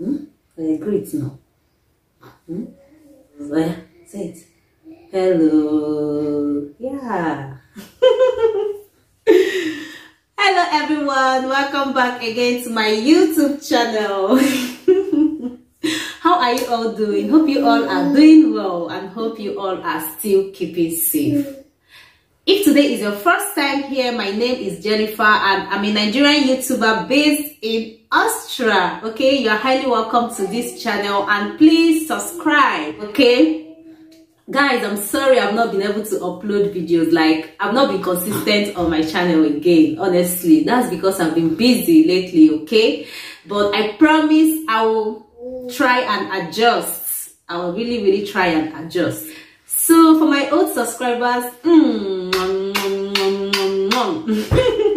Great now. Well, say it. Hello. Yeah. Hello everyone. Welcome back again to my YouTube channel. How are you all doing? Hope you all are doing well and hope you all are still keeping safe. If today is your first time here, my name is Jennifer and I'm a Nigerian YouTuber based in Austria. Okay, you are highly welcome to this channel and please subscribe. Okay guys, I'm sorry I've not been able to upload videos. Like, I've not been consistent on my channel again. Honestly, that's because I've been busy lately. Okay, but I promise I will try and adjust. I will really try and adjust. So for my old subscribers,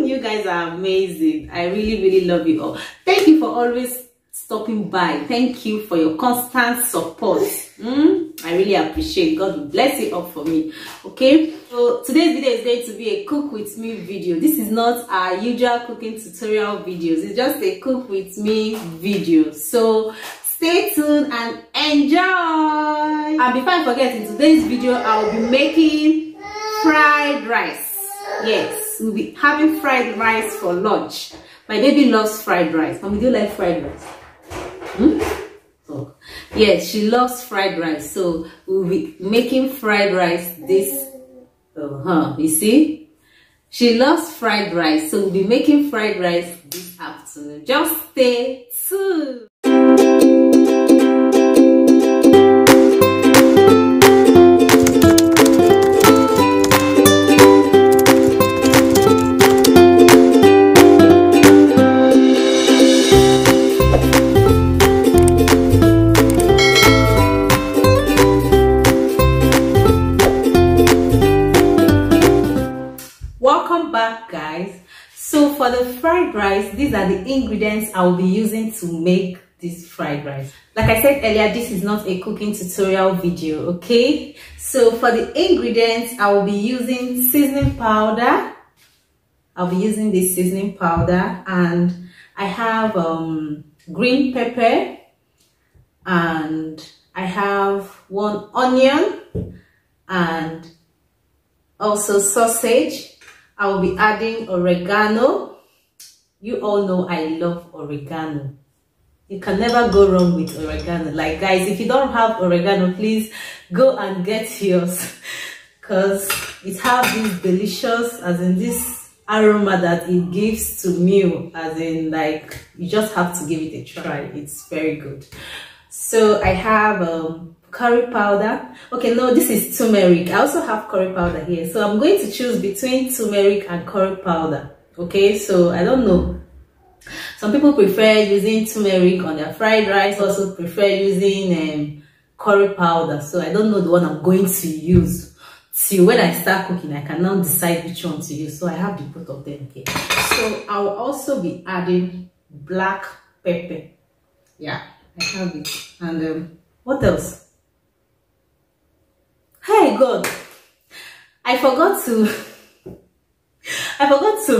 you guys are amazing. I really love you all. Thank you for always stopping by. Thank you for your constant support. I really appreciate. God will bless it all for me. Okay, so today's video is going to be a cook with me video. This is not our usual cooking tutorial videos. It's just a cook with me video. So stay tuned and enjoy. And before I forget, in today's video I will be making fried rice. Yes, we'll be having fried rice for lunch. My baby loves fried rice. Mommy, do you like fried rice? Oh, yes, she loves fried rice. So we'll be making fried rice this. You see, she loves fried rice. So we'll be making fried rice this afternoon. Just stay tuned. Welcome back guys. So for the fried rice, these are the ingredients I will be using to make this fried rice. Like I said earlier, this is not a cooking tutorial video. Okay, so for the ingredients, I will be using seasoning powder. I'll be using this seasoning powder, and I have green pepper, and I have 1 onion and also sausage. I will be adding oregano. You all know I love oregano. You can never go wrong with oregano. Like guys, if you don't have oregano, please go and get yours, because it has this delicious, as in this aroma that it gives to meal, as in like you just have to give it a try. It's very good. So I have curry powder. Okay, no, this is turmeric. I also have curry powder here, so I'm going to choose between turmeric and curry powder. Okay, so I don't know, some people prefer using turmeric on their fried rice, also prefer using curry powder. So I don't know the one I'm going to use. Till when I start cooking, I can now decide which one to use. So I have the both of them here. So I will also be adding black pepper. Yeah, I have it. And what else? Hey God, I forgot to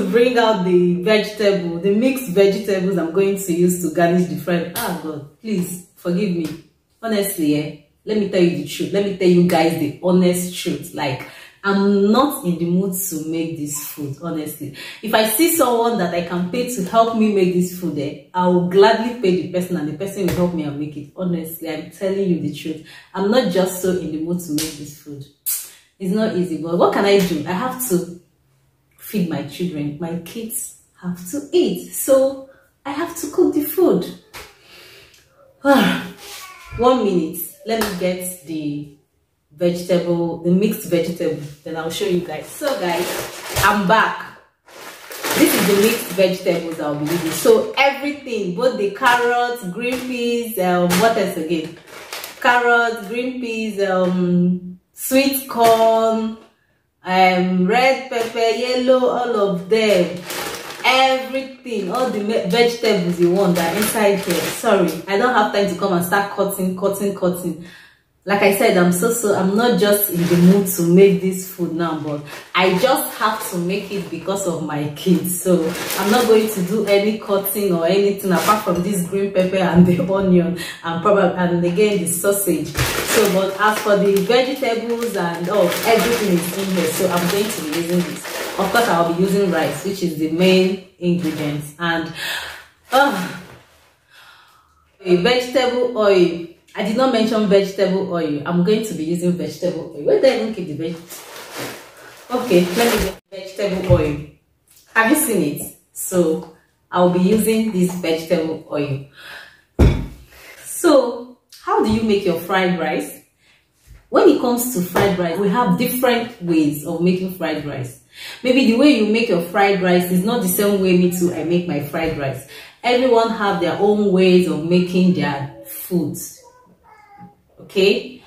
bring out the vegetable, the mixed vegetables I'm going to use to garnish the fried. Ah God, please forgive me. Honestly, let me tell you the truth. Let me tell you guys the honest truth. Like, I'm not in the mood to make this food, honestly. If I see someone that I can pay to help me make this food, I will gladly pay the person and the person will help me and make it. Honestly, I'm telling you the truth. I'm not just so in the mood to make this food. It's not easy, but what can I do? I have to feed my children. My kids have to eat. So I have to cook the food. 1 minute. Let me get the vegetable, the mixed vegetable, then I'll show you guys. So guys, I'm back. This is the mixed vegetables I'll be using. So everything, both the carrots, green peas, what else again? Carrots, green peas, sweet corn, red pepper, yellow, all of them. Everything, all the vegetables you want are inside here. Sorry, I don't have time to come and start cutting. like I said, I'm not just in the mood to make this food now, but I just have to make it because of my kids. So I'm not going to do any cutting or anything apart from this green pepper and the onion and again the sausage. So but as for the vegetables and everything is in here, so I'm going to be using this. Of course I'll be using rice, which is the main ingredients, and a vegetable oil. I did not mention vegetable oil. I'm going to be using vegetable oil. Where did I even keep the okay, let me get vegetable oil. Have you seen it? So I'll be using this vegetable oil. So how do you make your fried rice? When it comes to fried rice, we have different ways of making fried rice. Maybe the way you make your fried rice is not the same way me too I make my fried rice. Everyone have their own ways of making their foods. Okay,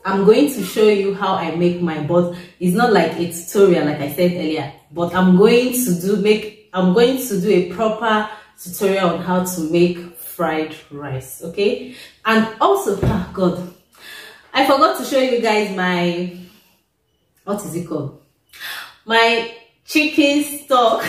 I'm going to show you how I make mine, but it's not like a tutorial like I said earlier, but I'm going to do a proper tutorial on how to make fried rice. Okay, and also God, I forgot to show you guys my, what is it called, my chicken stock.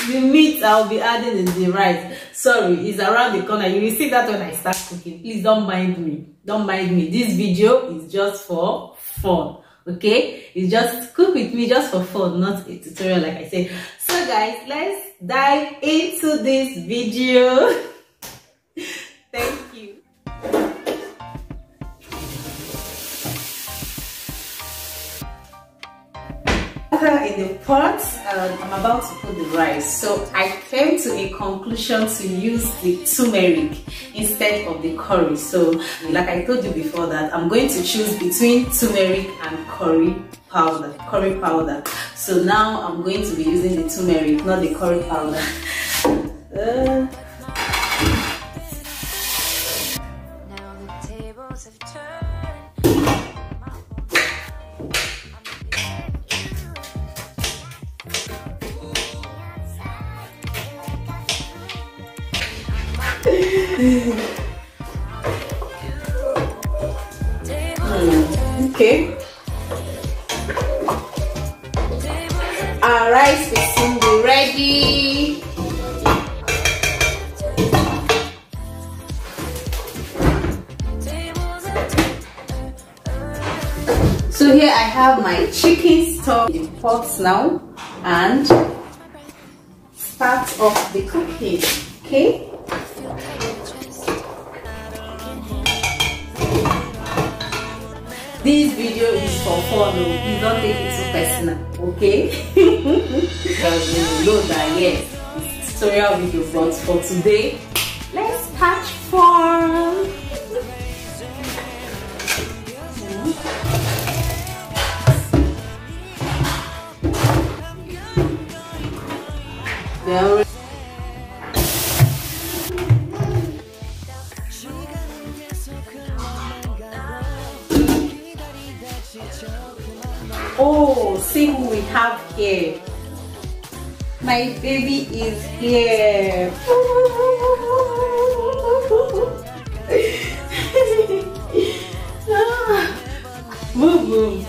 The meat I'll be adding in the rice, sorry, is around the corner. You will see that when I start cooking. Please don't mind me. Don't mind me. This video is just for fun. Okay? It's just cook with me just for fun, not a tutorial like I said. So guys, let's dive into this video. Thank you. In the pot, I'm about to put the rice. So I came to a conclusion to use the turmeric instead of the curry. So like I told you before that I'm going to choose between turmeric and curry powder. So now I'm going to be using the turmeric, not the curry powder. Okay, our rice will soon be ready. So here I have my chicken stock in pots now, and start off the cooking. Okay. This video is for fun, please don't take it too personal, okay? Because you know that yes, it's a tutorial video, but for today, let's catch fun. Oh, see who we have here. My baby is here. Boo boo.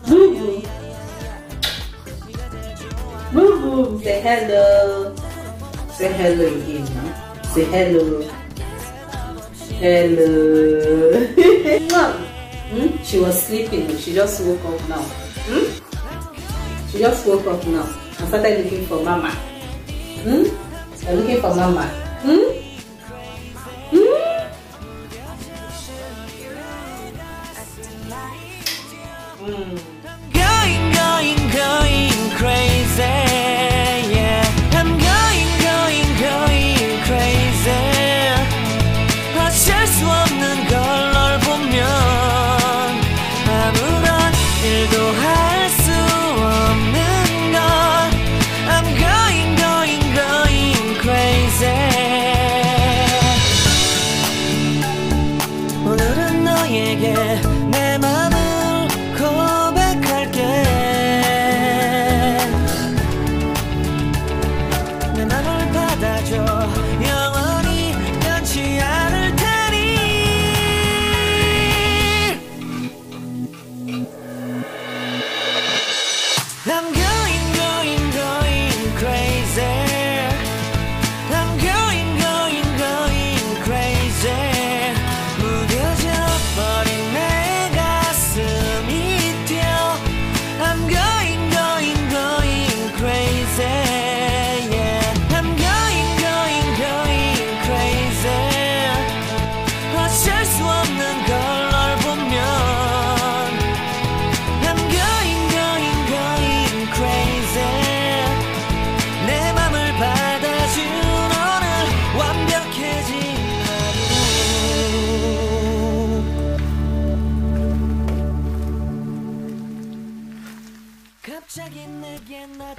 Boo boo. Boo boo. Say hello. Say hello again, huh? Say hello. Hello. She was sleeping. She just woke up now. She just woke up now and started looking for mama. You're looking for mama. Going crazy. Yeah, I'm going crazy. 어쩔 수 없는 걸 널 보면 아무런 일도 할 수 없는 걸. I'm going crazy.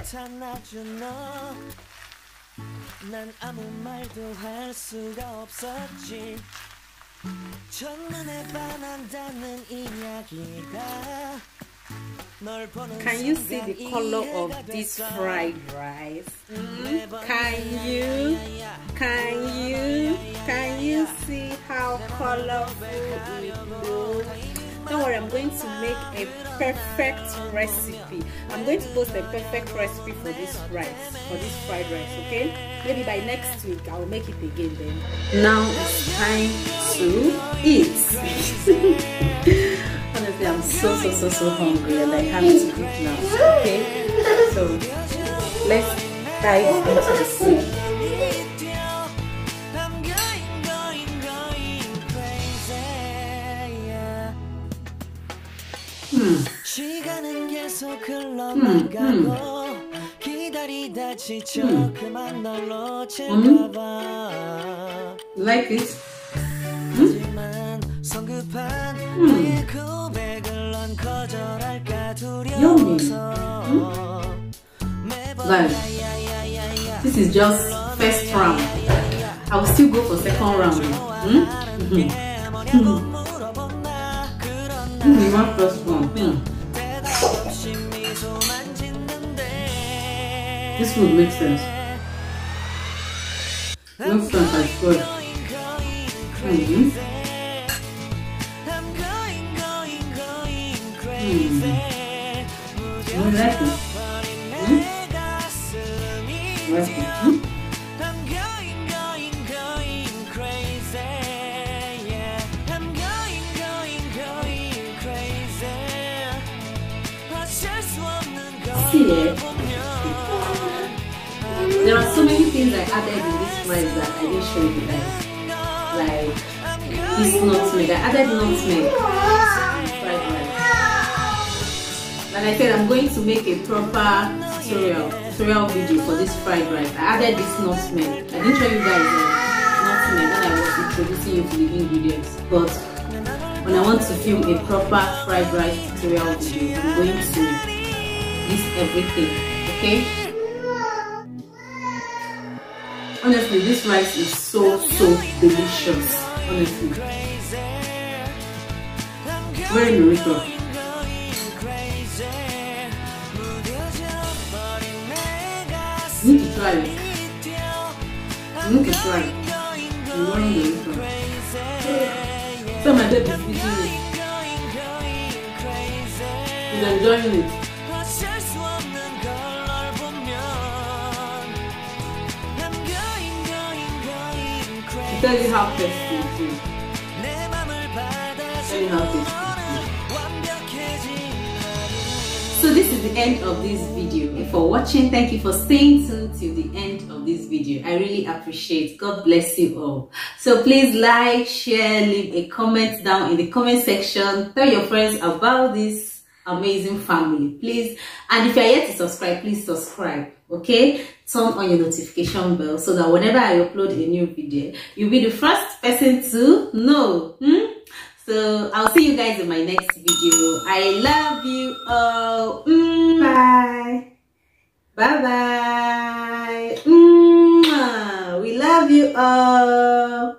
나타나준 너 난 아무 말도 할 수가 없었지 첫눈에 반한다는 이야기가 널 보는 Can you see the color of this fried rice? Can you see how colorful it looks? Don't worry, I'm going to make a perfect recipe. I'm going to post a perfect recipe for this rice, for this fried rice, okay? Maybe by next week I'll make it again then. Now it's time to eat. Honestly, I'm so hungry and I have to eat now, okay? So let's dive into the soup. 시간은 계속 흘러나가고 기다리다 지쳐 그만 널 놓칠까봐 Like it? 하지만 성급한 나의 고백을 넌 거절할까 두려워서 Guys, this is just first round. I will still go for second round. My first one. This food makes sense. Makes sense, I swear. You like it? Like it? See it? There are so many things I added in this rice that I didn't show you guys. Like this nutmeg. I added nutmeg. Fried rice. Like I said, I'm going to make a proper tutorial video for this fried rice. I added this nutmeg. I didn't show you guys nutmeg when I was introducing you to the ingredients. But when I want to film a proper fried rice tutorial video, I'm going to use everything. Okay? Honestly, this rice is so delicious. Honestly. Very miracle. You need to try it. You need to try it. You want to do it. So my baby is eating it. He's enjoying it. Tell you how tasty it is. Tell you how tasty it is. So this is the end of this video. And for watching, thank you for staying tuned till the end of this video. I really appreciate. God bless you all. So please like, share, leave a comment down in the comment section. Tell your friends about this amazing family, please. And if you are yet to subscribe, please subscribe. Okay, turn on your notification bell so that whenever I upload a new video, you'll be the first person to know. So I'll see you guys in my next video. I love you all. Bye bye. We love you all.